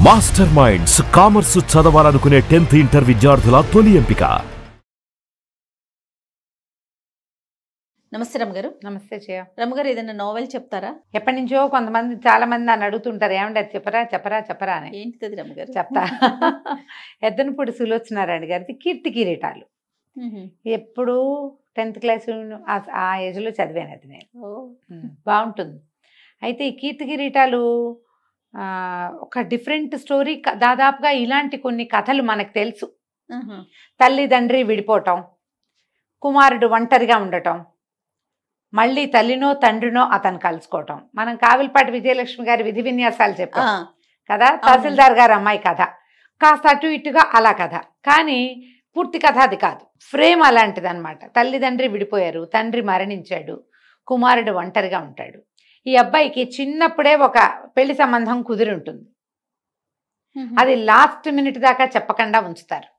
Master minds commerce చదవాలనుకునే 10th inter విద్యార్థుల తొలి ఎంపిక. నమస్తే రమ్మగారు. నమస్తే జయ. రమ్మగారు, ఏదైనా నావెల్ చెప్తారా? ఎప్పటి నుంచో చాలా మంది నన్ను అడుగుతుంటారు, ఏమంటే అది చెప్పరా అని. ఏంటిది రమ్మగారు? చెప్తా. ఎద్దనపూడి సులోచనారాయణ గారిది కీర్తి కిరీటాలు. ఎప్పుడు 10th క్లాస్ ఆ ఏజ్లో చదివాను అది నేను. బాగుంటుంది. అయితే ఈ కీర్తి కిరీటాలు ఒక డిఫరెంట్ స్టోరీ. దాదాపుగా ఇలాంటి కొన్ని కథలు మనకు తెలుసు. తల్లిదండ్రి విడిపోవటం, కుమారుడు ఒంటరిగా ఉండటం, మళ్ళీ తల్లినో తండ్రినో అతను కలుసుకోవటం. మనం కావిలపాటి విజయలక్ష్మి గారి విధి విన్యాసాలు చెప్పాం కదా, తహసీల్దార్ గారి అమ్మాయి కథ. కాస్త అటు ఇటుగా అలా కథ, కానీ పూర్తి కథ అది కాదు. ఫ్రేమ్ అలాంటిది అనమాట. తల్లిదండ్రి విడిపోయారు, తండ్రి మరణించాడు, కుమారుడు ఒంటరిగా ఉంటాడు. ఈ అబ్బాయికి చిన్నప్పుడే ఒక పెళ్లి సంబంధం కుదిరి ఉంటుంది. అది లాస్ట్ మినిట్ దాకా చెప్పకుండా ఉంచుతారు.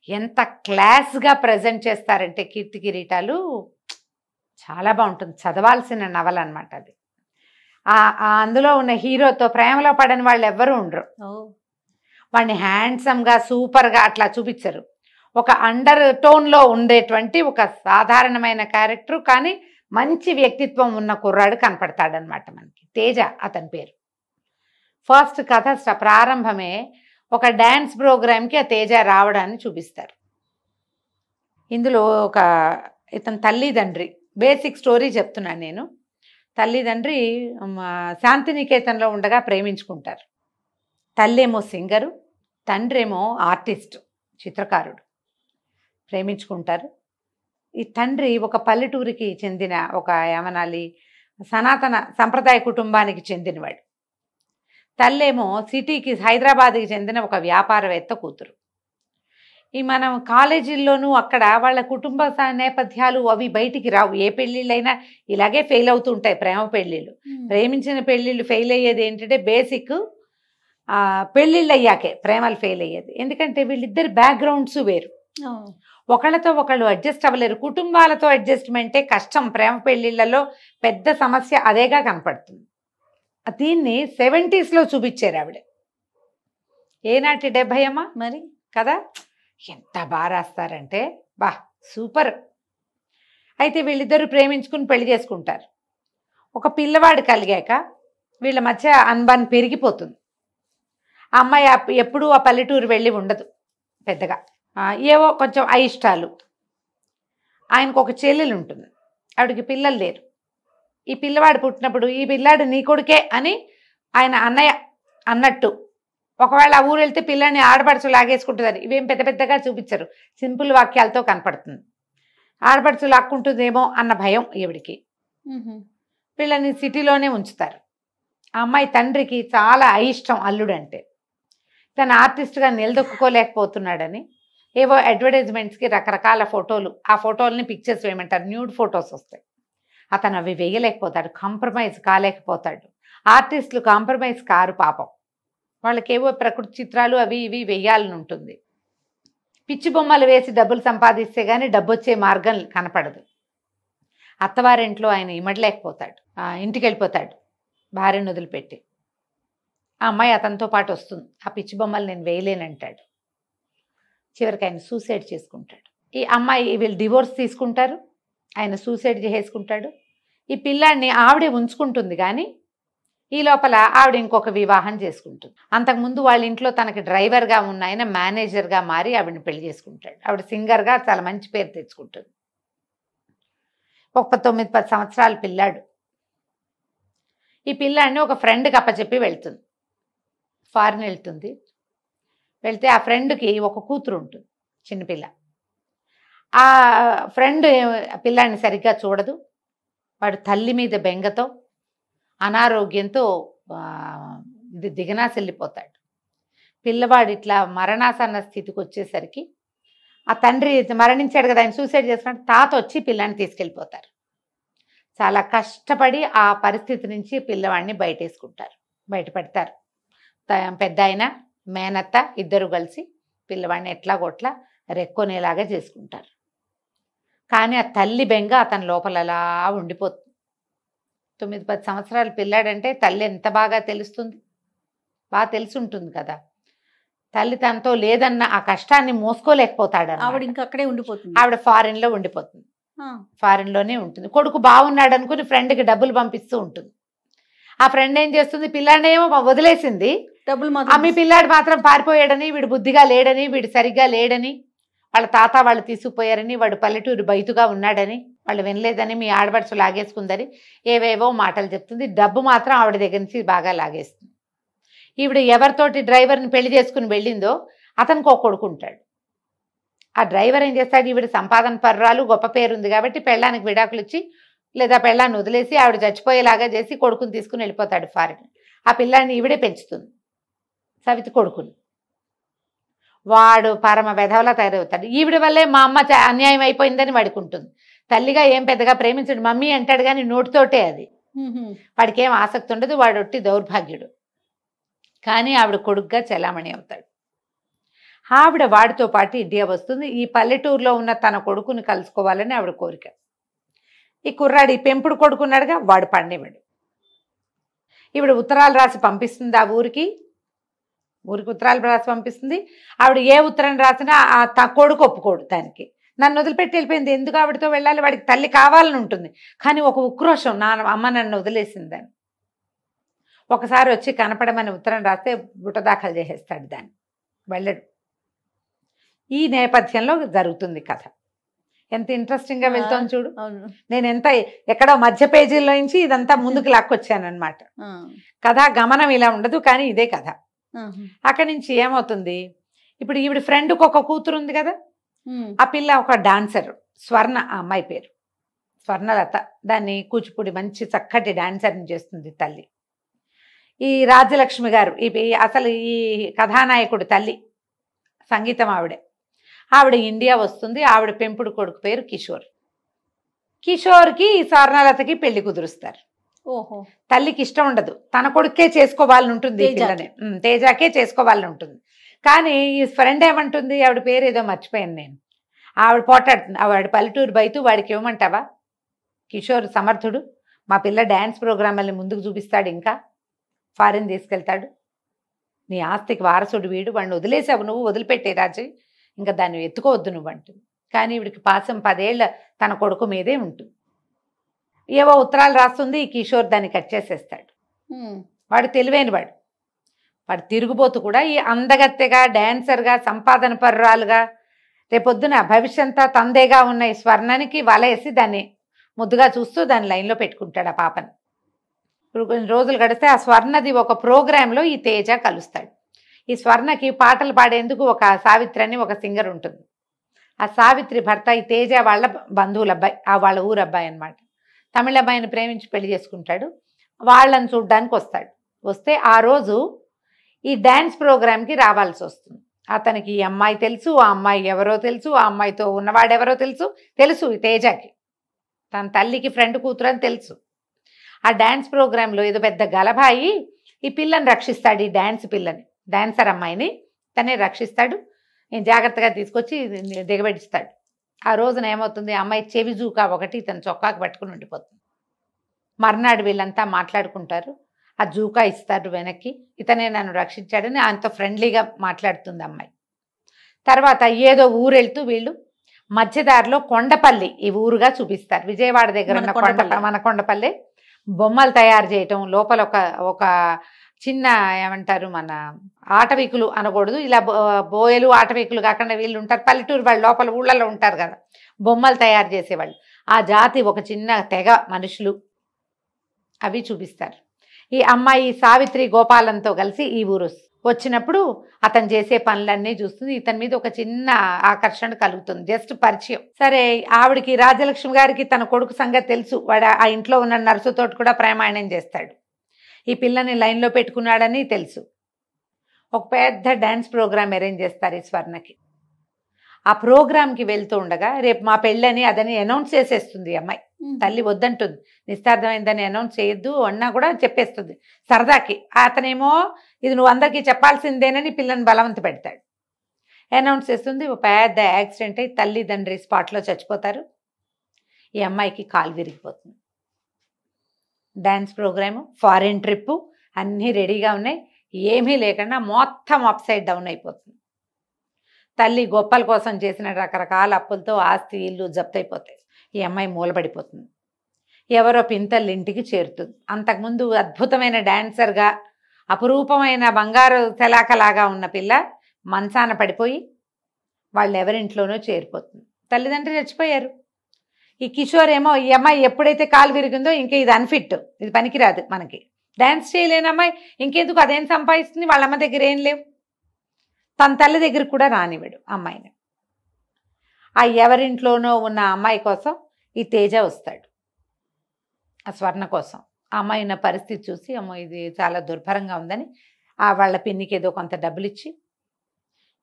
ఎంత క్లాస్గా ప్రజెంట్ చేస్తారంటే కీర్తి కిరీటాలు చాలా బాగుంటుంది. చదవాల్సిన నవల అనమాట అది. అందులో ఉన్న హీరోతో ప్రేమలో పడని వాళ్ళు ఎవ్వరూ ఉండరు. వాడిని హ్యాండ్సమ్గా సూపర్గా అట్లా చూపించరు. ఒక అండర్ టోన్లో ఉండేటువంటి ఒక సాధారణమైన క్యారెక్టర్, కానీ మంచి వ్యక్తిత్వం ఉన్న కుర్రాడు కనపడతాడనమాట మనకి. తేజ అతని పేరు. ఫస్ట్ కథ ప్రారంభమే ఒక డ్యాన్స్ ప్రోగ్రామ్కి ఆ తేజ రావడాన్ని చూపిస్తారు. ఇందులో ఇతని తల్లిదండ్రి, బేసిక్ స్టోరీ చెప్తున్నాను నేను. తల్లిదండ్రి శాంతినికేతన్లో ఉండగా ప్రేమించుకుంటారు. తల్లేమో సింగరు, తండ్రేమో ఆర్టిస్ట్, చిత్రకారుడు. ప్రేమించుకుంటారు. ఈ తండ్రి ఒక పల్లెటూరికి చెందిన ఒక ఏమనాలి సనాతన సంప్రదాయ కుటుంబానికి చెందినవాడు. తల్లేమో సిటీకి హైదరాబాద్కి చెందిన ఒక వ్యాపారవేత్త కూతురు. ఈ మనం కాలేజీల్లోనూ అక్కడ వాళ్ళ కుటుంబ నేపథ్యాలు అవి బయటికి రావు. ఏ పెళ్ళిళ్ళైనా ఇలాగే ఫెయిల్ అవుతూ ఉంటాయి. ప్రేమ పెళ్ళిళ్ళు, ప్రేమించిన పెళ్ళిళ్ళు ఫెయిల్ అయ్యేది ఏంటంటే బేసిక్ పెళ్ళిళ్ళు అయ్యాకే ప్రేమలు ఫెయిల్ అయ్యేది. ఎందుకంటే వీళ్ళిద్దరి బ్యాక్గ్రౌండ్స్ వేరు. ఒకళ్ళతో ఒకళ్ళు అడ్జస్ట్ అవ్వలేరు. కుటుంబాలతో అడ్జస్ట్మెంటే కష్టం. ప్రేమ పెళ్ళిళ్ళలో పెద్ద సమస్య అదేగా కనపడుతుంది. దీన్ని 70s చూపించారు ఆవిడ. ఏనాటి 70 అమ్మా మరి కదా. ఎంత బాగా రాస్తారంటే సూపర్. అయితే వీళ్ళిద్దరూ ప్రేమించుకుని పెళ్లి చేసుకుంటారు. ఒక పిల్లవాడు కలిగాక వీళ్ళ మధ్య అనుబంధం పెరిగిపోతుంది. ఆ అమ్మాయి ఎప్పుడూ ఆ పల్లెటూరు వెళ్ళి ఉండదు పెద్దగా. ఏవో కొంచెం అయిష్టాలు. ఆయనకు ఒక చెల్లెలు ఉంటుంది, ఆవిడకి పిల్లలు లేరు. ఈ పిల్లవాడు పుట్టినప్పుడు ఈ పిల్లాడు నీ కొడుకే అని ఆయన అన్నయ్య అన్నట్టు, ఒకవేళ ఆ ఊరు వెళ్తే పిల్లని ఆడపడుచు లాగేసుకుంటుందని ఇవేం పెద్ద పెద్దగా చూపించరు, సింపుల్ వాక్యాలతో కనపడుతుంది. ఆడపడుచు లాక్కుంటుందేమో అన్న భయం ఈవిడికి. పిల్లని సిటీలోనే ఉంచుతారు. ఆ అమ్మాయి తండ్రికి చాలా అయిష్టం అల్లుడంటే. తను ఆర్టిస్ట్గా నిలదొక్కుకోలేకపోతున్నాడని ఏవో అడ్వర్టైజ్మెంట్స్కి రకరకాల ఫోటోలు, ఆ ఫోటోలని పిక్చర్స్ వేయమంటారు, న్యూడ్ ఫొటోస్ వస్తాయి. అతను అవి వేయలేకపోతాడు, కాంప్రమైజ్ కాలేకపోతాడు. ఆర్టిస్టులు కాంప్రమైజ్ కారు పాపం. వాళ్ళకేవో ప్రకృతి చిత్రాలు అవి ఇవి వేయాలని ఉంటుంది. పిచ్చి బొమ్మలు వేసి డబ్బులు సంపాదిస్తే కానీ డబ్బు వచ్చే మార్గం కనపడదు. అత్తవారింట్లో ఆయన ఇమడలేకపోతాడు, ఇంటికి వెళ్ళిపోతాడు భార్యను వదిలిపెట్టి. ఆ అమ్మాయి అతనితో పాటు వస్తుంది. ఆ పిచ్చి బొమ్మలు నేను వేయలేనంటాడు. చివరికి ఆయన సూసైడ్ చేసుకుంటాడు. ఈ అమ్మాయి వీళ్ళు డివోర్స్ తీసుకుంటారు, ఆయన సూసైడ్ చేసుకుంటాడు. ఈ పిల్లాడిని ఆవిడే ఉంచుకుంటుంది, కానీ ఈ లోపల ఆవిడ ఇంకొక వివాహం చేసుకుంటుంది. అంతకుముందు వాళ్ళ ఇంట్లో తనకి డ్రైవర్గా ఉన్న ఆయన మేనేజర్గా మారి ఆవిడని పెళ్లి చేసుకుంటాడు. ఆవిడ సింగర్గా చాలా మంచి పేరు తెచ్చుకుంటుంది. ఒక 9-10 సంవత్సరాల పిల్లాడు. ఈ పిల్లాడిని ఒక ఫ్రెండ్కి అప్పచెప్పి వెళ్తుంది. ఫారిన్ వెళ్తుంది. వెళ్తే ఆ ఫ్రెండ్కి ఒక కూతురు ఉంటుంది, చిన్నపిల్ల. ఆ ఫ్రెండ్ పిల్లాడిని సరిగ్గా చూడదు. వాడు తల్లి మీద బెంగతో అనారోగ్యంతో దిగనాసెళ్ళిపోతాడు. పిల్లవాడు ఇట్లా మరణాసన్న స్థితికి వచ్చేసరికి ఆ తండ్రి మరణించాడు కదా, ఆయన సూసైడ్ చేసుకుంటే తాత వచ్చి పిల్లాన్ని తీసుకెళ్ళిపోతారు. చాలా కష్టపడి ఆ పరిస్థితి నుంచి పిల్లవాడిని బయటపెడతారు. పెద్ద ఆయన మేనత్త ఇద్దరు కలిసి పిల్లవాడిని ఎట్లాగొట్లా రెక్కొనేలాగా చేసుకుంటారు. కానీ ఆ తల్లి బెంగ అతని లోపల అలా ఉండిపోతుంది. 9-10 సంవత్సరాల పిల్లాడంటే తల్లి ఎంత బాగా తెలుస్తుంది, బాగా తెలిసి ఉంటుంది కదా. తల్లి తనతో లేదన్న ఆ కష్టాన్ని మోసుకోలేకపోతాడు. ఆవిడ ఇంకా అక్కడే ఉండిపోతుంది. ఆవిడ ఫారిన్లో ఉండిపోతుంది. ఫారిన్లోనే ఉంటుంది. కొడుకు బాగున్నాడు అనుకుని ఫ్రెండ్కి డబ్బులు పంపిస్తూ ఉంటుంది. ఆ ఫ్రెండ్ ఏం చేస్తుంది, పిల్లాడేమో వదిలేసింది, డబ్బులు మీ పిల్లాడు మాత్రం పారిపోయాడని, వీడు బుద్ధిగా లేడని, వీడు సరిగ్గా లేడని, వాళ్ళ తాత వాళ్ళు తీసుకుపోయారని, వాడు పల్లెటూరు బయటుగా ఉన్నాడని, వాళ్ళు వినలేదని, మీ ఆడబడుచు లాగేసుకుందని ఏవేవో మాటలు చెప్తుంది. డబ్బు మాత్రం ఆవిడ దగ్గర నుంచి బాగా లాగేస్తుంది. ఈవిడ ఎవరితోటి డ్రైవర్ని పెళ్లి చేసుకుని వెళ్ళిందో అతనికి ఒక కొడుకు ఉంటాడు. ఆ డ్రైవర్ ఏం చేస్తాడు, ఈవిడ సంపాదన పర్రాలు గొప్ప పేరుంది కాబట్టి పెళ్ళానికి విడాకులు ఇచ్చి లేదా పెళ్ళాన్ని వదిలేసి ఆవిడ చచ్చిపోయేలాగా చేసి కొడుకుని తీసుకుని వెళ్ళిపోతాడు ఫారిన్. ఆ పిల్లాన్ని ఈవిడే పెంచుతుంది, సవితి కొడుకుని. వాడు పరమ వెధవలా తయారవుతాడు. ఈవిడ వల్లే మా అమ్మ అన్యాయం అయిపోయిందని వాడికి ఉంటుంది. తల్లిగా ఏం పెద్దగా ప్రేమించడు, మమ్మీ అంటాడు కానీ నోటితోటే అది. వాడికి ఏం ఆసక్తి ఉండదు, వాడు ఒట్టి దౌర్భాగ్యుడు. కానీ ఆవిడ కొడుకుగా చెలామణి అవుతాడు. ఆవిడ వాడితో పాటు ఇండియా వస్తుంది. ఈ పల్లెటూరులో ఉన్న తన కొడుకుని కలుసుకోవాలని ఆవిడ కోరిక. ఈ కుర్రాడు, ఈ పెంపుడు కొడుకున్నాడుగా, వాడు పండేవాడు. ఈవిడ ఉత్తరాలు రాసి పంపిస్తుంది ఆ ఊరికి ఉత్తరాలు రాసి పంపిస్తుంది. ఆవిడ ఏ ఉత్తరం రాసినా ఆ కొడుకు ఒప్పుకోడు దానికి. నన్ను వదిలిపెట్టి వెళ్ళిపోయింది, ఎందుకు ఆవిడతో వెళ్ళాలి, వాడికి తల్లి కావాలని ఉంటుంది. కానీ ఒక ఉక్రోషం, నా అమ్మ నన్ను వదిలేసిందని. ఒకసారి వచ్చి కనపడమని ఉత్తరం రాస్తే బుట్ట దాఖలు చేసేస్తాడు, దాన్ని వెళ్ళడు. ఈ నేపథ్యంలో జరుగుతుంది కథ. ఎంత ఇంట్రెస్టింగ్గా వెళ్తాను చూడు. నేను ఎక్కడో మధ్య పేజీల్లో నుంచి ఇదంతా ముందుకు లాక్కొచ్చాను అనమాట. కథ గమనం ఇలా ఉండదు, కానీ ఇదే కథ. అక్కడి నుంచి ఏమవుతుంది, ఇప్పుడు ఈవిడ ఫ్రెండ్కి ఒక కూతురు ఉంది కదా, ఆ పిల్ల ఒక డాన్సర్, స్వర్ణ, ఆ అమ్మాయి పేరు స్వర్ణలత. దాన్ని కూచిపూడి మంచి చక్కటి డాన్సర్ని చేస్తుంది తల్లి. ఈ రాజ్యలక్ష్మి గారు అసలు ఈ కథానాయకుడు తల్లి, సంగీతం ఆవిడే. ఆవిడ ఇండియా వస్తుంది. ఆవిడ పెంపుడు కొడుకు పేరు కిషోర్. కిషోర్కి ఈ స్వర్ణలతకి పెళ్లి కుదురుస్తారు. ఓహో. తల్లికి ఇష్టం ఉండదు, తన కొడుకే చేసుకోవాలని ఉంటుంది, పిల్లని తేజాకే చేసుకోవాలని ఉంటుంది. కానీ ఈ ఫ్రెండ్ ఏమంటుంది, ఆవిడ పేరు ఏదో మర్చిపోయాను నేను, ఆవిడ పోటాడుతుంది. ఆవిడ పల్లెటూరు బయట వాడికి ఇవ్వమంటావా, కిషోర్ సమర్థుడు, మా పిల్ల డ్యాన్స్ ప్రోగ్రాంలని ముందుకు చూపిస్తాడు, ఇంకా ఫారిన్ తీసుకెళ్తాడు, నీ ఆస్తికి వారసుడు వీడు, వాడిని వదిలేసావు నువ్వు, వదిలిపెట్టే రాజు, ఇంకా దాన్ని ఎత్తుకోవద్దు నువ్వు అంటుంది. కానీ ఈవిడికి పాసం 10 ఏళ్ళ తన కొడుకు మీదే ఉంటుంది. ఏవో ఉత్తరాలు రాస్తుంది, ఈ కిషోర్ దాన్ని కట్ చేసేస్తాడు. వాడు తెలివైన వాడు తిరుగుబోతు కూడా. ఈ అందగత్తెగా, డాన్సర్గా, సంపాదన పర్రాలుగా, రేపొద్దున భవిష్యంతా తందేగా ఉన్న ఈ స్వర్ణానికి వలేసి దాన్ని ముద్దుగా చూస్తూ దాన్ని లైన్లో పెట్టుకుంటాడు ఆ పాపని. ఇప్పుడు కొన్ని రోజులు గడిస్తే ఆ స్వర్ణది ఒక ప్రోగ్రాంలో ఈ తేజ కలుస్తాడు. ఈ స్వర్ణకి పాటలు పాడేందుకు ఒక సావిత్రి అని ఒక సింగర్ ఉంటుంది. ఆ సావిత్రి భర్త ఈ తేజ వాళ్ళ బంధువుల అబ్బాయి, వాళ్ళ ఊరు అబ్బాయి అనమాట. తమిళ అబ్బాయిని ప్రేమించి పెళ్లి చేసుకుంటాడు. వాళ్ళని చూడ్డానికి వస్తే ఆ రోజు ఈ డ్యాన్స్ ప్రోగ్రాంకి రావాల్సి వస్తుంది. అతనికి ఈ అమ్మాయి తెలుసు, ఆ అమ్మాయి ఎవరో తెలుసు, ఆ అమ్మాయితో ఉన్నవాడెవరో తెలుసు ఈ తేజకి, తన తల్లికి ఫ్రెండ్ కూతురు అని తెలుసు. ఆ డ్యాన్స్ ప్రోగ్రాంలో ఏదో పెద్ద గలభాయి ఈ పిల్లని రక్షిస్తాడు, ఈ డాన్సర్ అమ్మాయిని తనే రక్షిస్తాడు. నేను జాగ్రత్తగా తీసుకొచ్చి దిగబెట్టిస్తాడు. ఆ రోజున ఏమవుతుంది, అమ్మాయి చెవి జూకా ఒకటి ఇతను చొక్కాకి పట్టుకుని ఉండిపోతుంది. మర్నాడు వీళ్ళంతా మాట్లాడుకుంటారు, ఆ జూకా ఇస్తారు వెనక్కి, ఇతనే నన్ను రక్షించాడని ఆయనతో ఫ్రెండ్లీగా మాట్లాడుతుంది అమ్మాయి. తర్వాత ఏదో ఊరెళ్తూ వీళ్ళు మధ్యదారిలో కొండపల్లి ఈ ఊరుగా చూపిస్తారు. విజయవాడ దగ్గర ఉన్న మన కొండపల్లి బొమ్మలు తయారు చేయటం, లోపల ఒక చిన్న ఏమంటారు, మన ఆటవికులు అనకూడదు, ఇలా బోయలు ఆటవికులు కాకుండా వీళ్ళు ఉంటారు, పల్లెటూరు వాళ్ళు లోపల ఊళ్ళలో ఉంటారు కదా, బొమ్మలు తయారు చేసేవాళ్ళు. ఆ జాతి ఒక చిన్న తెగ మనుషులు, అవి చూపిస్తారు. ఈ అమ్మాయి సావిత్రి గోపాలంతో కలిసి ఈ ఊరు వచ్చినప్పుడు అతను చేసే పనులన్నీ చూస్తుంది. ఇతని మీద ఒక చిన్న ఆకర్షణ కలుగుతుంది, జస్ట్ పరిచయం. సరే, ఆవిడికి రాజ్యలక్ష్మి గారికి తన కొడుకు సంగతి తెలుసు. వాడు ఆ ఇంట్లో ఉన్న నర్సుతోటి కూడా ప్రేమాయణం చేస్తాడు. ఈ పిల్లని లైన్లో పెట్టుకున్నాడని తెలుసు. ఒక పెద్ద డ్యాన్స్ ప్రోగ్రామ్ అరేంజ్ చేస్తారు ఈ స్వర్ణకి. ఆ ప్రోగ్రామ్కి వెళ్తూ ఉండగా రేపు మా పెళ్ళని అదని అనౌన్స్ చేసేస్తుంది అమ్మాయి. తల్లి వద్దంటుంది, నిస్తార్థమైందని అనౌన్స్ చేయొద్దు అన్నా కూడా చెప్పేస్తుంది సరదాకి. అతనేమో ఇది నువ్వు అందరికీ చెప్పాల్సిందేనని పిల్లని బలవంత పెడతాడు. అనౌన్స్ చేస్తుంది. ఒక పెద్ద యాక్సిడెంట్ అయ్యి తల్లిదండ్రి స్పాట్లో చచ్చిపోతారు. ఈ అమ్మాయికి కాలు విరిగిపోతుంది. డ్యాన్స్ ప్రోగ్రాము, ఫారిన్ ట్రిప్పు అన్నీ రెడీగా ఉన్నాయి. ఏమీ లేకుండా మొత్తం అప్ సైడ్ డౌన్ అయిపోతుంది. తల్లి గొప్పల కోసం చేసిన రకరకాల అప్పులతో ఆస్తి ఇల్లు జప్తయిపోతాయి. ఈ అమ్మాయి మూలబడిపోతుంది. ఎవరో పింతల్లి ఇంటికి చేరుతుంది. అంతకుముందు అద్భుతమైన డాన్సర్గా అపురూపమైన బంగారు తెలాకలాగా ఉన్న పిల్ల మంచాన పడిపోయి వాళ్ళు ఎవరింట్లోనో చేరిపోతుంది. తల్లిదండ్రులు చచ్చిపోయారు. ఈ కిషోర్ ఏమో ఈ అమ్మాయి ఎప్పుడైతే కాలు విరిగిందో ఇంకా ఇది అన్ఫిట్, ఇది పనికిరాదు, మనకి డ్యాన్స్ చేయలేని అమ్మాయి ఇంకెందుకు, అదేం సంపాదిస్తుంది, వాళ్ళ అమ్మ దగ్గర ఏం లేవు, తన తల్లి దగ్గర కూడా రానివ్వడు అమ్మాయిని. ఆ ఎవరింట్లోనో ఉన్న అమ్మాయి కోసం ఈ తేజ వస్తాడు, ఆ స్వర్ణ కోసం. ఆ అమ్మాయి ఉన్న పరిస్థితి చూసి అమ్మో ఇది చాలా దుర్భరంగా ఉందని వాళ్ళ పిన్నికి ఏదో కొంత డబ్బులు ఇచ్చి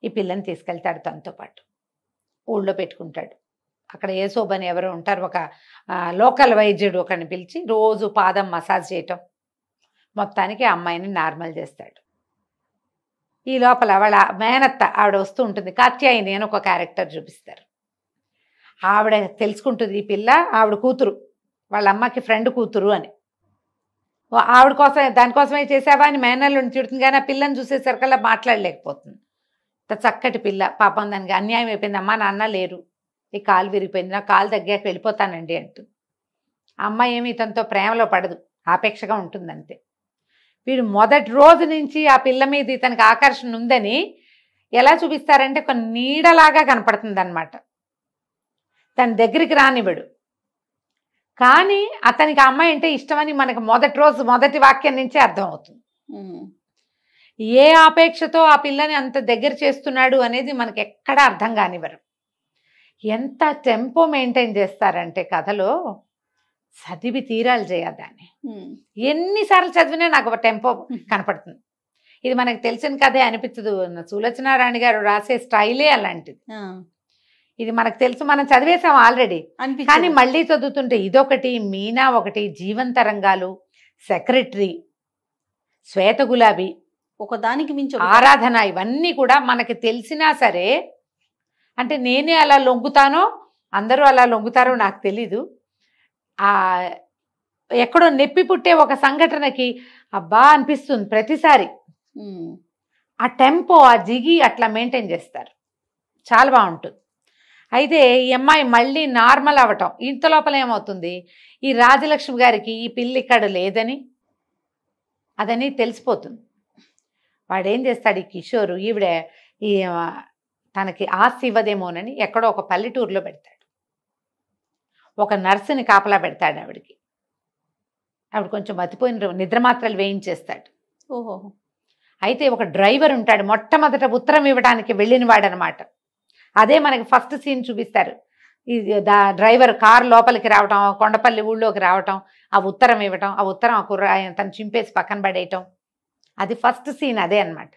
ఈ పిల్లని తీసుకెళ్తాడు తనతో పాటు. ఊళ్ళో పెట్టుకుంటాడు. అక్కడ ఏసోబని ఎవరో ఉంటారు, ఒక లోకల్ వైద్యుడు ఒకరిని పిలిచి రోజు పాదం మసాజ్ చేయటం, మొత్తానికి ఆ అమ్మాయిని నార్మల్ చేస్తాడు. ఈ లోపల వాళ్ళ మేనత్త ఆవిడ వస్తూ ఉంటుంది, కాత్యాయిని అని ఒక క్యారెక్టర్ చూపిస్తారు. ఆవిడ తెలుసుకుంటుంది ఈ పిల్ల ఆవిడ కూతురు, వాళ్ళ అమ్మకి ఫ్రెండ్ కూతురు అని. ఆవిడ కోసం దానికోసమే చేసావా అని మేనల్లుని తిడుతుంది, కానీ ఆ పిల్లని చూసేసరికల్లా మాట్లాడలేకపోతుంది. చక్కటి పిల్ల, పాపం దానికి అన్యాయం అయిపోయింది, అమ్మ నాన్న లేరు, ఈ కాలు విరిగిపోయింది, నా కాలు తగ్గాక వెళ్ళిపోతానండి అంటుంది. అమ్మాయి ఏమి ఇతనితో ప్రేమలో పడదు, ఆపేక్షగా ఉంటుంది అంతే. వీడు మొదటి రోజు నుంచి ఆ పిల్ల మీద ఇతనికి ఆకర్షణ ఉందని ఎలా చూపిస్తారంటే ఒక నీడలాగా కనపడుతుంది అనమాట. తన దగ్గరికి రానివ్వడు, కానీ అతనికి అమ్మాయి అంటే ఇష్టమని మనకు మొదటి రోజు మొదటి వాక్యం నుంచే అర్థమవుతుంది. ఏ ఆపేక్షతో ఆ పిల్లని అంత దగ్గర చేస్తున్నాడు అనేది మనకి ఎక్కడా అర్థం కానివ్వరు. ఎంత టెంపో మెయింటైన్ చేస్తారంటే కథలో, చదివి తీరాలు చేయాలి దాన్ని. ఎన్నిసార్లు చదివినా నాకు ఒక టెంపో కనపడుతుంది. ఇది మనకు తెలిసిన కథే అనిపించదు, సులోచనారాణి గారు రాసే స్టైలే అలాంటిది. ఇది మనకు తెలుసు, మనం చదివేసాం ఆల్రెడీ, కానీ మళ్ళీ చదువుతుంటే ఇదొకటి, మీనా ఒకటి, జీవంతరంగాలు, సెక్రటరీ, శ్వేత గులాబీ, ఒకదానికి మించి ఆరాధన, ఇవన్నీ కూడా మనకి తెలిసినా సరే, అంటే నేనే అలా లొంగుతానో అందరూ అలా లొంగుతారో నాకు తెలీదు, ఎక్కడో నొప్పి పుట్టే ఒక సంఘటనకి అబ్బా అనిపిస్తుంది ప్రతిసారి. ఆ టెంపో, ఆ జిగి అట్లా మెయింటైన్ చేస్తారు, చాలా బాగుంటుంది. అయితే ఈ అమ్మాయి మళ్ళీ నార్మల్ అవ్వటం, ఇంత లోపల ఏమవుతుంది, ఈ రాజలక్ష్మి గారికి ఈ పిల్లి ఇక్కడ లేదని అదని తెలిసిపోతుంది. వాడేం చేస్తాడు ఈ కిషోరు, ఈవిడే ఈ తనకి ఆస్తి ఇవ్వదేమోనని ఎక్కడో ఒక పల్లెటూరులో పెడతాడు. ఒక నర్సుని కాపలా పెడతాడు ఆవిడికి. ఆవిడ కొంచెం మతిపోయిన నిద్రమాత్రలు వేయించేస్తాడు. ఓహో. అయితే ఒక డ్రైవర్ ఉంటాడు, మొట్టమొదట ఉత్తరం ఇవ్వడానికి వెళ్ళిన వాడనమాట. అదే మనకి ఫస్ట్ సీన్ చూపిస్తారు. ఈ డ్రైవర్ కారు లోపలికి రావటం, కొండపల్లి ఊళ్ళోకి రావటం, ఆ ఉత్తరం ఇవ్వటం, ఆ ఉత్తరం తను చింపేసి పక్కన పడేయటం, అది ఫస్ట్ సీన్ అదే అనమాట.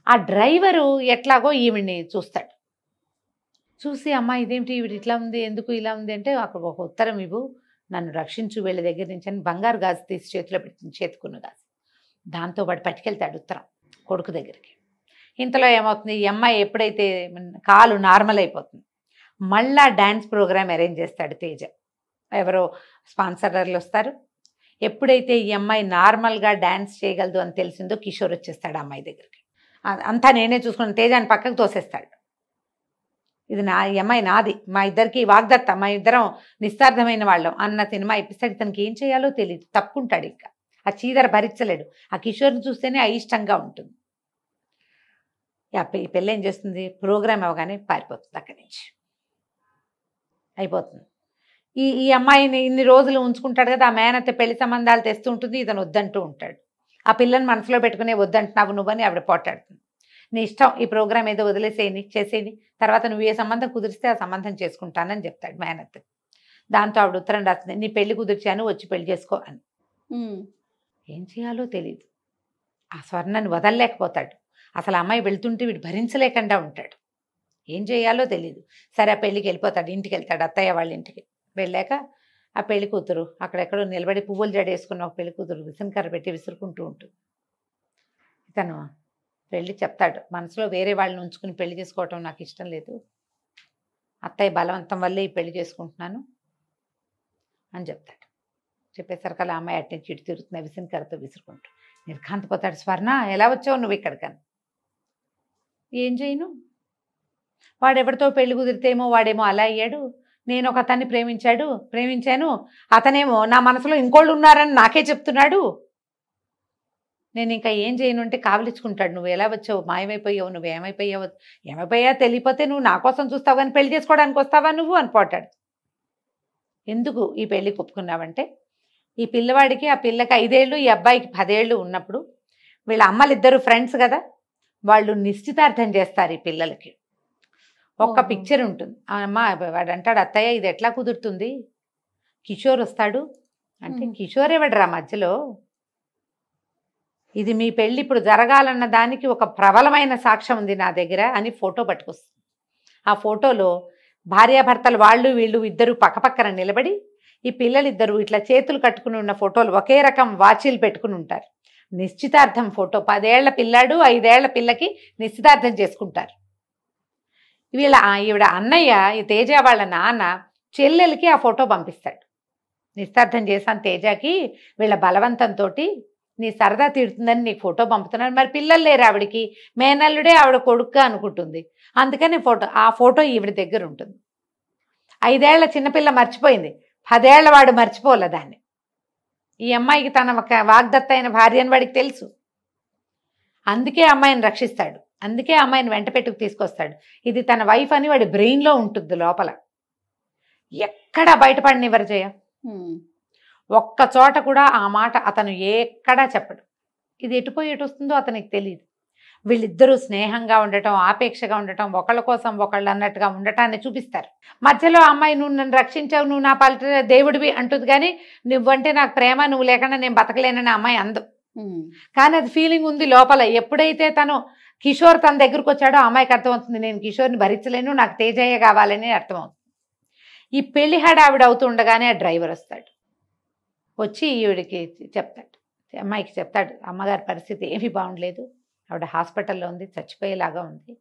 ఆ డ్రైవరు ఎట్లాగో ఈవిడ్ని చూస్తాడు. చూసి అమ్మ ఇదేమిటి ఈవిడ ఇట్లా ఉంది, ఎందుకు ఇలా ఉంది అంటే, అక్కడ ఒక ఉత్తరం ఇవ్వు, నన్ను రక్షించు వీళ్ళ దగ్గర నుంచి అని బంగారు గాజు తీసి చేతిలో పెట్టింది, చేతుకున్న గాజు. దాంతో పాటు పట్టుకెళ్తాడు ఉత్తరం కొడుకు దగ్గరికి. ఇంతలో ఏమవుతుంది, ఈ అమ్మాయి ఎప్పుడైతే కాలు నార్మల్ అయిపోతుంది, మళ్ళా డ్యాన్స్ ప్రోగ్రామ్ అరేంజ్ చేస్తాడు తేజ. ఎవరో స్పాన్సర్లు వస్తారు. ఎప్పుడైతే ఈ అమ్మాయి నార్మల్గా డ్యాన్స్ చేయగలదు అని తెలిసిందో కిషోర్ వచ్చేస్తాడు అమ్మాయి దగ్గరికి. అంతా నేనే చూసుకున్నాను, తేజాన్ని పక్కకు తోసేస్తాడు. ఇది ఈ అమ్మాయి నాది, మా ఇద్దరికి వాగ్దత్త, మా ఇద్దరం నిస్తార్థమైన వాళ్ళం అన్న సినిమా ఇప్పిస్తాడు. తనకి ఏం చేయాలో తెలియదు, తప్పుకుంటాడు. ఇంకా ఆ చీదర భరించలేడు. ఆ కిషోర్ని చూస్తేనే అయిష్టంగా ఉంటుంది. ఈ పిల్ల ఏం చేస్తుంది, ప్రోగ్రామ్ అవగానే పారిపోతుంది అక్కడి నుంచి, అయిపోతుంది. ఈ అమ్మాయిని ఇన్ని రోజులు ఉంచుకుంటాడు కదా, ఆ మేనత్త పెళ్లి సంబంధాలు తెస్తూ ఉంటుంది, ఇతను వద్దంటూ ఉంటాడు. ఆ పిల్లని మనసులో పెట్టుకునే వద్దంటున్నావు నువ్వని ఆవిడ పోటాడుతుంది. నీ ఇష్టం, ఈ ప్రోగ్రామ్ ఏదో వదిలేసేయని, చేసేయని, తర్వాత నువ్వు ఏ సంబంధం కుదిరిస్తే ఆ సంబంధం చేసుకుంటానని చెప్తాడు మేనత్త. దాంతో ఆవిడ ఉత్తరం రాస్తుంది, నీ పెళ్లి కుదిర్చాను, వచ్చి పెళ్లి చేసుకో అని. ఏం చేయాలో తెలియదు. ఆ స్వర్ణని వదలలేకపోతాడు. అసలు అమ్మాయి వెళ్తుంటే వీడు భరించలేకుండా ఉంటాడు. ఏం చేయాలో తెలియదు. సరే ఆ పెళ్ళికి వెళ్ళిపోతాడు, ఇంటికి వెళ్తాడు అత్తయ్య వాళ్ళ ఇంటికి. వెళ్ళాక ఆ పెళ్లి కూతురు అక్కడెక్కడో నిలబడి పువ్వులు జడేసుకున్న ఒక పెళ్లి కూతురు విసనకర్ర పెట్టి విసురుకుంటూ ఉంటుంది. ఇతను పెళ్ళి చెప్తాడు, మనసులో వేరే వాళ్ళని ఉంచుకుని పెళ్లి చేసుకోవటం నాకు ఇష్టం లేదు, అత్తయ్య బలవంతం వల్లే ఈ పెళ్లి చేసుకుంటున్నాను అని చెప్తాడు. చెప్పేసరికి అలా అమ్మాయి అటు నుంచి ఇటు తిరుగుతుంది విసనకర్రతో విసురుకుంటూ. నిర్ఘాంతపోతాడు. స్వర్ణ ఎలా వచ్చావు నువ్వు ఇక్కడికని. ఏం చేయను, వాడెవరితో పెళ్లి కుదిరితేమో వాడేమో అలా అయ్యాడు, నేను ఒక అతన్ని ప్రేమించాను, అతనేమో నా మనసులో ఇంకోళ్ళు ఉన్నారని నాకే చెప్తున్నాడు, నేను ఇంకా ఏం చేయను అంటే కావలించుకుంటాడు. నువ్వు ఎలా వచ్చావు, మాయమైపోయావు, నువ్వు ఏమైపోయా తెలియపోతే నువ్వు నా కోసం చూస్తావు కానీ పెళ్లి చేసుకోవడానికి వస్తావా నువ్వు అని పోటాడు. ఎందుకు ఈ పెళ్లి ఒప్పుకున్నావంటే, ఈ పిల్లవాడికి ఆ పిల్లకి 5 ఏళ్ళు, ఈ అబ్బాయికి 10 ఏళ్ళు ఉన్నప్పుడు వీళ్ళ అమ్మలిద్దరు ఫ్రెండ్స్ కదా, వాళ్ళు నిశ్చితార్థం చేస్తారు ఈ పిల్లలకి. ఒక్క పిక్చర్ ఉంటుంది. అమ్మ వాడు అంటాడు, అత్తయ్య ఇది ఎట్లా కుదురుతుంది, కిషోర్ వస్తాడు అంటే, కిషోర్ ఎవడరా మధ్యలో, ఇది మీ పెళ్ళి ఇప్పుడు జరగాలన్న దానికి ఒక ప్రబలమైన సాక్ష్యం ఉంది నా దగ్గర అని ఫోటో పట్టుకొస్తుంది. ఆ ఫోటోలో భార్యాభర్తలు వాళ్ళు వీళ్ళు ఇద్దరు పక్కపక్కన నిలబడి, ఈ పిల్లలిద్దరూ ఇట్లా చేతులు కట్టుకుని ఉన్న ఫోటోలు ఒకే రకం వాచీలు పెట్టుకుని ఉంటారు. నిశ్చితార్థం ఫోటో, 10 ఏళ్ల పిల్లాడు 5 ఏళ్ల పిల్లకి నిశ్చితార్థం చేసుకుంటారు. ఈవిడ అన్నయ్య, ఈ తేజ వాళ్ళ నాన్న చెల్లెలకి ఆ ఫోటో పంపిస్తాడు. నిశ్చితార్థం చేశాను తేజకి, వీళ్ళ బలవంతంతో నీ సరదా తీరుతుందని నీకు ఫోటో పంపుతున్నాను. మరి పిల్లలు లేరు ఆవిడికి, మేనల్లుడే ఆవిడ కొడుకుగా అనుకుంటుంది, అందుకని ఆ ఫోటో ఈవిడ దగ్గర ఉంటుంది. 5 ఏళ్ల చిన్నపిల్ల మర్చిపోయింది, 10 ఏళ్ల వాడు మర్చిపోలే దాన్ని. ఈ అమ్మాయికి తన ఒక వాగ్దత్తైన భార్య అని వాడికి తెలుసు, అందుకే అమ్మాయిని రక్షిస్తాడు, అందుకే అమ్మాయిని వెంట పెట్టుకు తీసుకొస్తాడు. ఇది తన వైఫ్ అని వాడి బ్రెయిన్లో ఉంటుంది లోపల, ఎక్కడ బయటపడినివ్వరు జయ. ఒక్క చోట కూడా ఆ మాట అతను ఎక్కడా చెప్పడు. ఇది ఎటుపోయి ఎటు వస్తుందో అతనికి తెలియదు. వీళ్ళిద్దరూ స్నేహంగా ఉండటం, ఆపేక్షగా ఉండటం, ఒకళ్ళ కోసం ఒకళ్ళు అన్నట్టుగా ఉండటాన్ని చూపిస్తారు. మధ్యలో అమ్మాయి నువ్వు నన్ను రక్షించావు, నువ్వు నా పాలిట దేవుడివి అంటుంది, కానీ నువ్వంటే నాకు ప్రేమ, నువ్వు లేకుండా నేను బతకలేనని అమ్మాయి అందు. కానీ అది ఫీలింగ్ ఉంది లోపల. ఎప్పుడైతే తను కిషోర్ తన దగ్గరకు వచ్చాడో అమ్మాయికి అర్థమవుతుంది, నేను కిషోర్ని భరించలేను, నాకు తేజయ్య కావాలని అర్థమవుతుంది. ఈ పెళ్లి హడావిడ అవుతుండగానే ఆ డ్రైవర్ వస్తాడు, వచ్చి ఈవిడికి చెప్తాడు, అమ్మాయికి చెప్తాడు, అమ్మగారి పరిస్థితి ఏమీ బాగుండలేదు, ఆవిడ హాస్పిటల్లో ఉంది, చచ్చిపోయేలాగా ఉంది,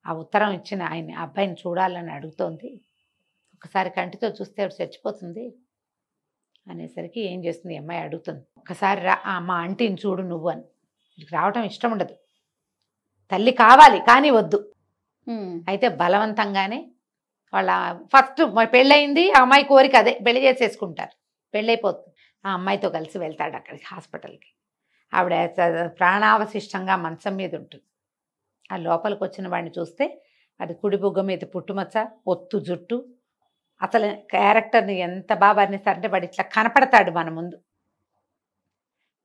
ఆ ఉత్తరం ఇచ్చిన ఆయన అబ్బాయిని చూడాలని అడుగుతోంది, ఒకసారి కంటితో చూస్తే ఆవిడ చచ్చిపోతుంది అనేసరికి ఏం చేస్తుంది ఈ అమ్మాయి అడుగుతుంది, ఒకసారి రా మా ఆంటీని చూడు నువ్వు అని. రావటం ఇష్టం ఉండదు, తల్లి కావాలి కానీ వద్దు. అయితే బలవంతంగానే వాళ్ళ ఫస్ట్ పెళ్ళయింది, ఆ అమ్మాయి కోరిక అదే, పెళ్లి చేసేసుకుంటారు, పెళ్ళైపోతుంది. ఆ అమ్మాయితో కలిసి వెళ్తాడు అక్కడికి హాస్పిటల్కి. ఆవిడ ప్రాణావశిష్టంగా మంచం మీద ఉంటుంది. ఆ లోపలికి వచ్చిన వాడిని చూస్తే అది కుడి బుగ్గ మీద పుట్టుమచ్చ, ఒత్తు జుట్టు, అసలు క్యారెక్టర్ని ఎంత బాగా వర్ణిస్తారంటే వాడు ఇట్లా కనపడతాడు మన ముందు.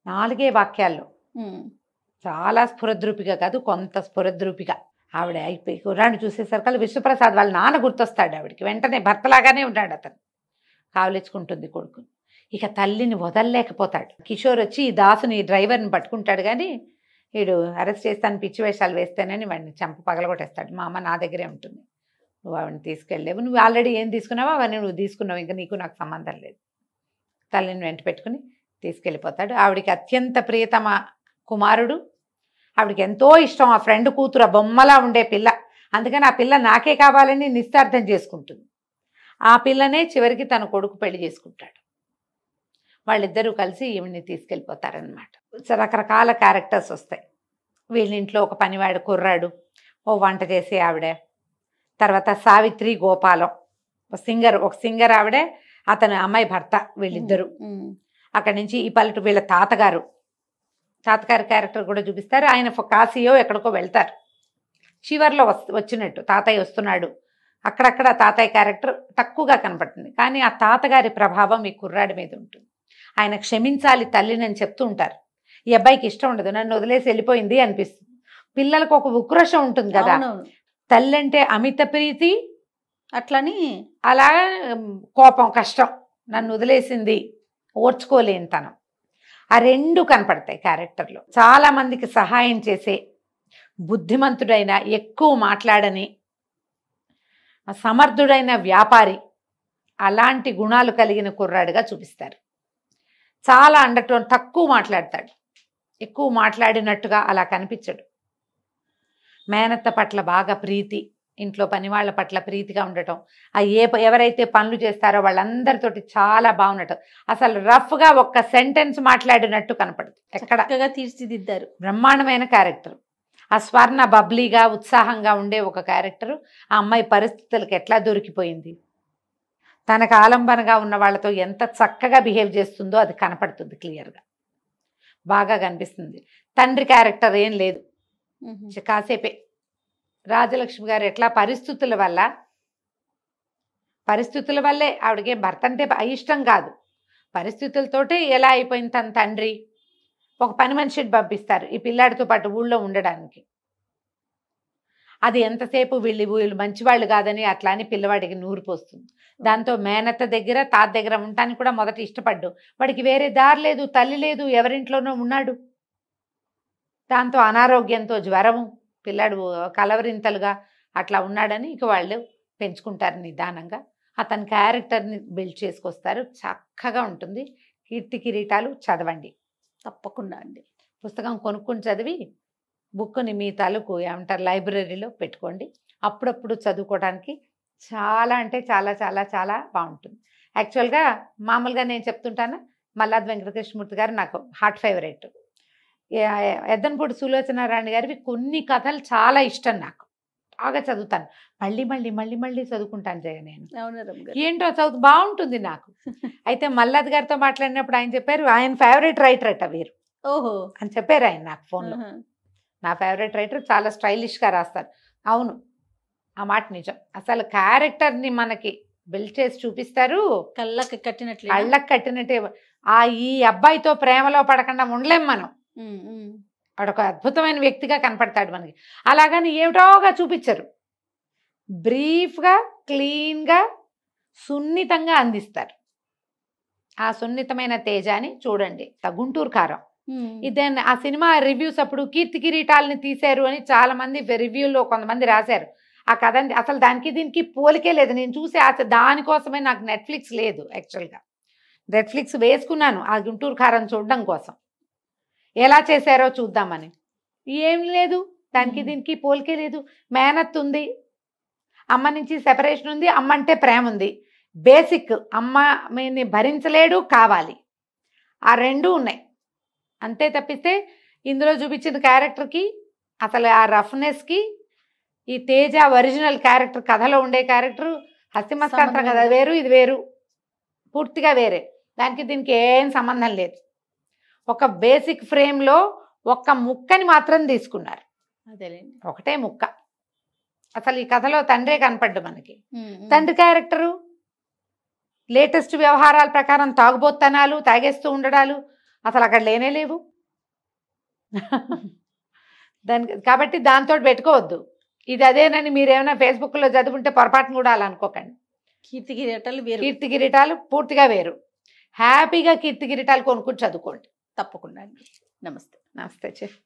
4 వాక్యాల్లో, చాలా స్ఫురద్రూపిగా కాదు, కొంత స్ఫురద్రూపిగా. ఆవిడ అయిపోయి కుర్రాన్ని చూసేసరికి విశ్వప్రసాద్ వాళ్ళ నాన్న గుర్తొస్తాడు ఆవిడికి. వెంటనే భర్తలాగానే ఉన్నాడు అతను, కావలించుకుంటుంది కొడుకుని. ఇక తల్లిని వదలలేకపోతాడు. కిషోర్ వచ్చి ఈ దాసుని, ఈ డ్రైవర్ని పట్టుకుంటాడు, కానీ వీడు అరెస్ట్ చేస్తాను, పిచ్చి వేషాలు వేస్తానని వాడిని చంప పగలగొట్టేస్తాడు. మా అమ్మ నా దగ్గరే ఉంటుంది, నువ్వు ఆవిడని తీసుకెళ్ళలేవు, నువ్వు ఆల్రెడీ ఏం తీసుకున్నావో అవన్నీ నువ్వు తీసుకున్నావు, ఇంకా నీకు నాకు సంబంధం లేదు. తల్లిని వెంట పెట్టుకుని తీసుకెళ్ళిపోతాడు. ఆవిడికి అత్యంత ప్రియతమ కుమారుడు, ఆవిడకి ఎంతో ఇష్టం ఆ ఫ్రెండ్ కూతురు, ఆ బొమ్మలా ఉండే పిల్ల, అందుకని ఆ పిల్ల నాకే కావాలని నిశ్చార్థం చేసుకుంటుంది. ఆ పిల్లనే చివరికి తన కొడుకు పెళ్లి చేసుకుంటాడు. వాళ్ళిద్దరూ కలిసి ఈవిడ్ని తీసుకెళ్ళిపోతారనమాట. రకరకాల క్యారెక్టర్స్ వస్తాయి. వీళ్ళింట్లో ఒక పనివాడు కుర్రాడు, ఓ వంట చేసే ఆవిడ, తర్వాత సావిత్రి గోపాలం, ఒక సింగర్ ఆవిడ, అతను అమ్మాయి భర్త, వీళ్ళిద్దరూ. అక్కడి నుంచి ఈ పల్లెటూరు వీళ్ళ తాతగారు క్యారెక్టర్ కూడా చూపిస్తారు. ఆయన కాశీయో ఎక్కడికో వెళ్తారు, చివర్లో వచ్చినట్టు తాతయ్య వస్తున్నాడు, అక్కడక్కడ తాతయ్య క్యారెక్టర్ తక్కువగా కనపడుతుంది, కానీ ఆ తాతగారి ప్రభావం ఈ కుర్రాడి మీద ఉంటుంది. ఆయన క్షమించాలి తల్లిని అని చెప్తూ ఉంటారు. ఈ అబ్బాయికి ఇష్టం ఉండదు, నన్ను వదిలేసి వెళ్ళిపోయింది అనిపిస్తుంది. పిల్లలకు ఒక ఉక్రోషం ఉంటుంది కదా, తల్లి అంటే అమిత ప్రీతి, అట్లని అలా కోపం, కష్టం, నన్ను వదిలేసింది, ఓర్చుకోలేని తనం, ఆ 2 కనపడతాయి క్యారెక్టర్లో. చాలా మందికి సహాయం చేసే, బుద్ధిమంతుడైన, ఎక్కువ మాట్లాడని, సమర్థుడైన వ్యాపారి, అలాంటి గుణాలు కలిగిన కుర్రాడుగా చూపిస్తారు. చాలా అండర్టోన్, తక్కువ మాట్లాడతాడు, ఎక్కువ మాట్లాడినట్టుగా అలా కనిపించడు. మేనత్త పట్ల బాగా ప్రీతి, ఇంట్లో పని వాళ్ళ పట్ల ప్రీతిగా ఉండటం, ఎవరైతే పనులు చేస్తారో వాళ్ళందరితోటి చాలా బాగుండటం, అసలు రఫ్గా ఒక్క సెంటెన్స్ మాట్లాడినట్టు కనపడదు ఎక్కడ. చక్కగా తీర్చిదిద్దారు. బ్రహ్మాండమైన క్యారెక్టర్. ఆ స్వర్ణ బబ్లీగా ఉత్సాహంగా ఉండే ఒక క్యారెక్టరు. ఆ అమ్మాయి పరిస్థితులకు ఎట్లా దొరికిపోయింది, తనకు ఆలంబనగా ఉన్న వాళ్ళతో ఎంత చక్కగా బిహేవ్ చేస్తుందో అది కనపడుతుంది క్లియర్గా, బాగా కనిపిస్తుంది. తండ్రి క్యారెక్టర్ ఏం లేదు, కాసేపే. రాజలక్ష్మి గారు ఎట్లా పరిస్థితుల వల్లే ఆవిడకి భర్త అంటే అయిష్టం కాదు, పరిస్థితులతోటే ఎలా అయిపోయింది. తన తండ్రి ఒక పని మనిషిని పంపిస్తారు ఈ పిల్లాడితో పాటు ఊళ్ళో ఉండడానికి. అది ఎంతసేపు వీళ్ళు మంచివాళ్ళు కాదని అట్లా అని పిల్లవాడికి నూరు పోస్తుంది. దాంతో మేనత్త దగ్గర తాత దగ్గర ఉండటానికి కూడా మొదట ఇష్టపడ్డు. వాడికి వేరే దారి లేదు, తల్లి లేదు, ఎవరింట్లోనో ఉన్నాడు. దాంతో అనారోగ్యంతో జ్వరము, పిల్లాడు కలవరింతలుగా అట్లా ఉన్నాడని ఇక వాళ్ళు పెంచుకుంటారు నిదానంగా. అతని క్యారెక్టర్ని బిల్డ్ చేసుకొస్తారు, చక్కగా ఉంటుంది. కీర్తి కిరీటాలు చదవండి తప్పకుండా అండి. పుస్తకం కొనుక్కొని చదివి బుక్ని మీ తాలూకు ఏమంటారు లైబ్రరీలో పెట్టుకోండి. అప్పుడప్పుడు చదువుకోవడానికి చాలా అంటే చాలా చాలా చాలా బాగుంటుంది. యాక్చువల్గా మామూలుగా నేను చెప్తుంటాను, మల్లాది వెంకటకృష్ణమూర్తి గారు నాకు హార్ట్ ఫేవరెట్. ఎద్దనపూడి సులోచనారాణి గారివి కొన్ని కథలు చాలా ఇష్టం, నాకు బాగా చదువుతాను. మళ్ళీ మళ్ళీ మళ్ళీ మళ్ళీ చదువుకుంటాను జయ నేను. ఏంటో చదువు బాగుంటుంది నాకు. అయితే మల్లాది గారితో మాట్లాడినప్పుడు ఆయన చెప్పారు ఆయన ఫేవరెట్ రైటర్ అట వీరు. ఓహో అని చెప్పారు ఆయన నాకు ఫోన్లో. నా ఫేవరెట్ రైటర్, చాలా స్టైలిష్గా రాస్తారు. అవును, ఆ మాట నిజం. అసలు క్యారెక్టర్ని మనకి బిల్డ్ చేసి చూపిస్తారు, కళ్ళకి కట్టినట్లు. కళ్ళకి కట్టినట్టే. ఈ అబ్బాయితో ప్రేమలో పడకుండా ఉండలేం మనం. వాడు ఒక అద్భుతమైన వ్యక్తిగా కనపడతాడు మనకి. అలాగని ఏమిటోగా చూపించరు, బ్రీఫ్గా క్లీన్గా సున్నితంగా అందిస్తారు. ఆ సున్నితమైన తేజాని చూడండి. గుంటూరు కారం ఇదేనా ఆ సినిమా రివ్యూస్ అప్పుడు కీర్తి కిరీటాలని తీశారు అని చాలా మంది రివ్యూలో కొంతమంది రాశారు. ఆ కథ అసలు దానికి దీనికి పోలికే లేదు. నేను చూసి దానికోసమే నాకు నెట్ఫ్లిక్స్ లేదు. యాక్చువల్గా నెట్ఫ్లిక్స్ వేసుకున్నాను ఆ గుంటూరు కారం చూడడం కోసం, ఎలా చేశారో చూద్దామని. ఏం లేదు, దానికి దీనికి పోలికే లేదు. మేనత్ ఉంది, అమ్మ నుంచి సెపరేషన్ ఉంది, అమ్మ అంటే ప్రేమ ఉంది. బేసిక్ అమ్మని భరించలేడు, కావాలి, ఆ రెండూ ఉన్నాయి. అంతే తప్పిస్తే ఇందులో చూపించిన క్యారెక్టర్కి అసలు ఆ రఫ్నెస్కి ఈ తేజ ఒరిజినల్ క్యారెక్టర్, కథలో ఉండే క్యారెక్టర్ హస్తిమస్కాంతరం కదా వేరు, ఇది వేరు, పూర్తిగా వేరే. దానికి దీనికి ఏం సంబంధం లేదు. ఒక బేసిక్ ఫ్రేమ్లో ఒక్క ముక్కని మాత్రం తీసుకున్నారు, అదేలేండి, ఒకటే ముక్క. అసలు ఈ కథలో తండ్రే కనపడ్డు మనకి. తండ్రి క్యారెక్టరు లేటెస్ట్ వ్యవహారాల ప్రకారం తాగుబోత్తనాలు, తాగేస్తూ ఉండడాలు అసలు అక్కడ లేనే లేవు. కాబట్టి దాంతో పెట్టుకోవద్దు. ఇది అదేనని మీరేమైనా ఫేస్బుక్లో చదువుకుంటే పొరపాటును కూడా అలా అనుకోకండి. కీర్తి కిరీటాలు వేరు, కీర్తి కిరీటాలు పూర్తిగా వేరు. హ్యాపీగా కీర్తి కిరీటాలు కొనుక్కొని చదువుకోండి తప్పకుండా అండి. నమస్తే. నమస్తే చెఫ్.